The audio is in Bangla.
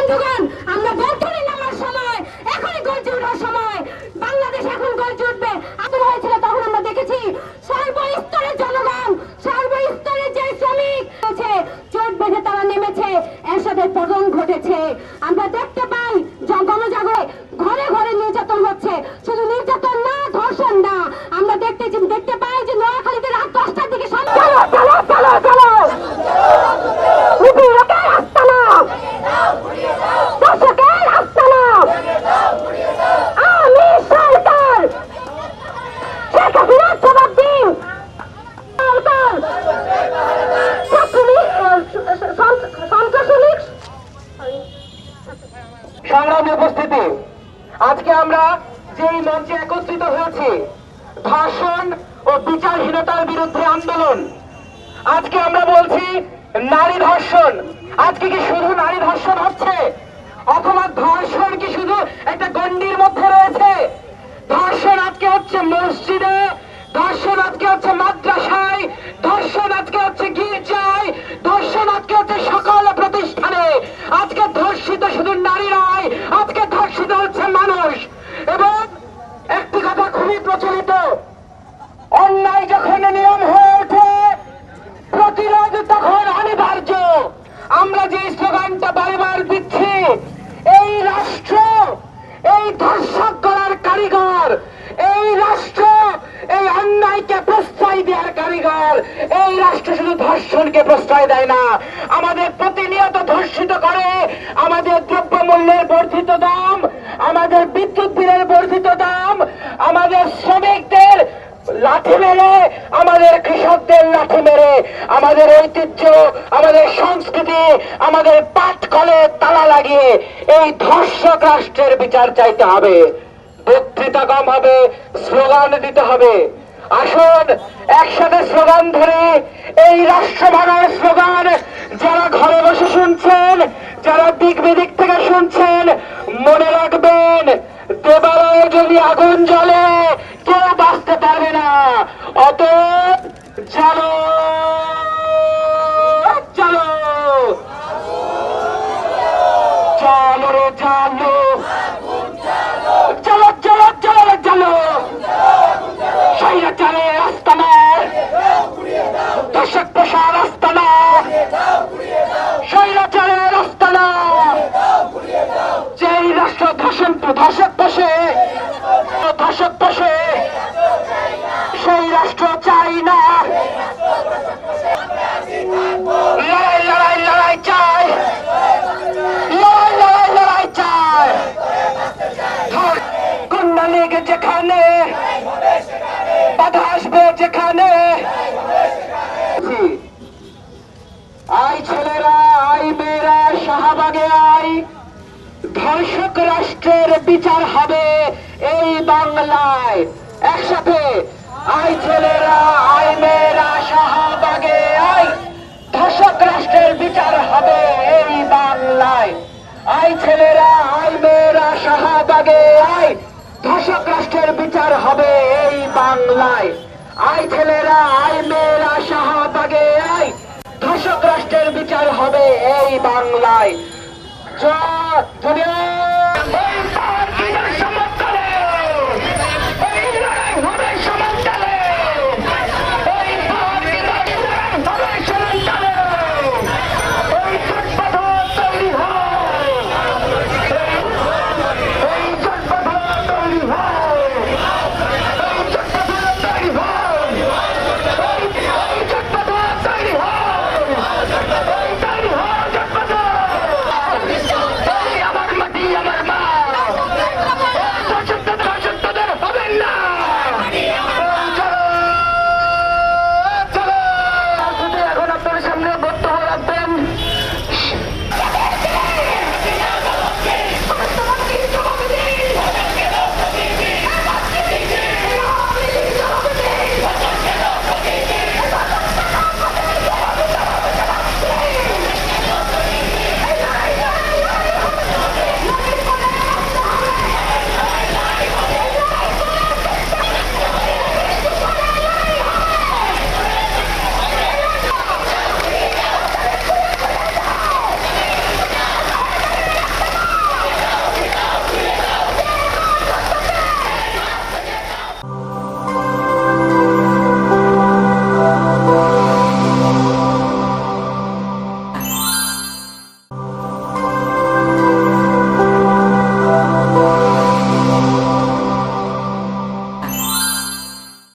বন্ধুগণ, আমরা বন্ধনে নামার সময়, এখনই গর্জে ওঠার সময়। বাংলাদেশ এখন গর্জে উঠবে। আন্দোলন হয়েছিল তখন আমরা দেখেছি সর্বস্তরের জনগণ, সর্বস্তরের যে শ্রমিক আছে, চোট বেঁধে তারা নেমেছে, এরশাদের পতন ঘটেছে। আমরা দেখতে পাই গণজাগরে ঘরে ঘরে নির্যাতন হচ্ছে। শুধু নির্যাতন না, ধর্ষণ না, আমরা দেখতে পাই যে নোয়াখালীতে রাত 10টার দিকে সংগ্রামী উপস্থিতি, আজকে আমরা যেই মঞ্চে একত্রিত হয়েছি, ধর্ষণ ও বিচারহীনতার বিরুদ্ধে আন্দোলন। আজকে আমরা বলছি নারী ধর্ষণ। আজকে কি শুধু নারী ধর্ষণ হচ্ছে, অথবা ধর্ষণ কি শুধু একটা গণ্ডির মধ্যে রয়েছে? ধর্ষণ আজকে হচ্ছে মসজিদে, ধর্ষণ আজকে হচ্ছে মাদ্রাসায়, ধর্ষণ আজকে হচ্ছে গির্জায়, ধর্ষণ আজকে হচ্ছে সকল প্রতিষ্ঠানে। আজকে ধর্ষিত শুধু নারী নয়, আজকে ধর্ষিত হচ্ছে মানুষ। এবং একটি কথা খুবই প্রচলিত, অন্যায় যখন নিয়ম হয়ে ওঠে, প্রতিরোধ তখন অনিবার্য। আমরা যে স্লোগানটা বারবার দিচ্ছি, এই রাষ্ট্র এই ধর্ষক করার কারিগর, এই রাষ্ট্র এই অন্যায়কে প্রশ্রয় দেওয়ার কারিগর। এই রাষ্ট্র শুধু ধর্ষণকে প্রশ্রয় দেয় না, আমাদের প্রতিনিয়ত ধর্ষিত করে। আমাদের দ্রব্যমূল্যের বর্ধিত দাম, আমাদের বিদ্যুৎ বিলের বর্ধিত দাম, আমাদের শ্রমিকদের লাঠি মেরে, আমাদের কৃষকদের লাঠি মেরে, আমাদের ঐতিহ্য, আমাদের সংস্কৃতি, আমাদের পাট কলে তালা লাগিয়ে এই ধর্ষক রাষ্ট্রের বিচার চাইতে হবে। বক্তৃতা কম হবে, স্লোগান দিতে হবে। আসুন একসাথে স্লোগান ধরে এই রাষ্ট্র ভাঙার স্লোগান যারা ঘরে বসে শুনছেন, যারা দিক বিদিক থেকে শুনছেন, মনে রাখবেন, দেবালয়ে যদি আগুন জ্বলে কেউ বাঁচতে পারবে না। অতএব জানো চলো চলো রে চলো, চলো চলো চলো চলো, স্বৈরাচারের রাস্তা না, দর্শক প্রসার রাস্তা না, স্বৈরাচারের রাস্তা না। যেই রাষ্ট্র ধর্ষক বসে, সেই রাষ্ট্র চাই না। লড়াই লড়াই লড়াই চাই, লড়াই লড়াই লড়াই চাই। কন্যা লীগ যেখানে, বাধা আসবে যেখানে। আই ছেলেরা, আই মেয়েরা, শাহবাগে আই, ধর্ষক রাষ্ট্রের বিচার হবে এই বাংলায়। একসাথে আই ছেলেরা, আই মেয়েরা, শাহবাগে আই, ধর্ষক রাষ্ট্রের বিচার হবে এই বাংলায়। আই ছেলেরা, আই মেয়েরা, শাহবাগে আই, ধর্ষক রাষ্ট্রের বিচার হবে এই বাংলায়। আই ছেলেরা, আই মেয়েরা, শাহবাগে আই, ধর্ষক রাষ্ট্রের বিচার হবে এই বাংলায়। দুনিয়া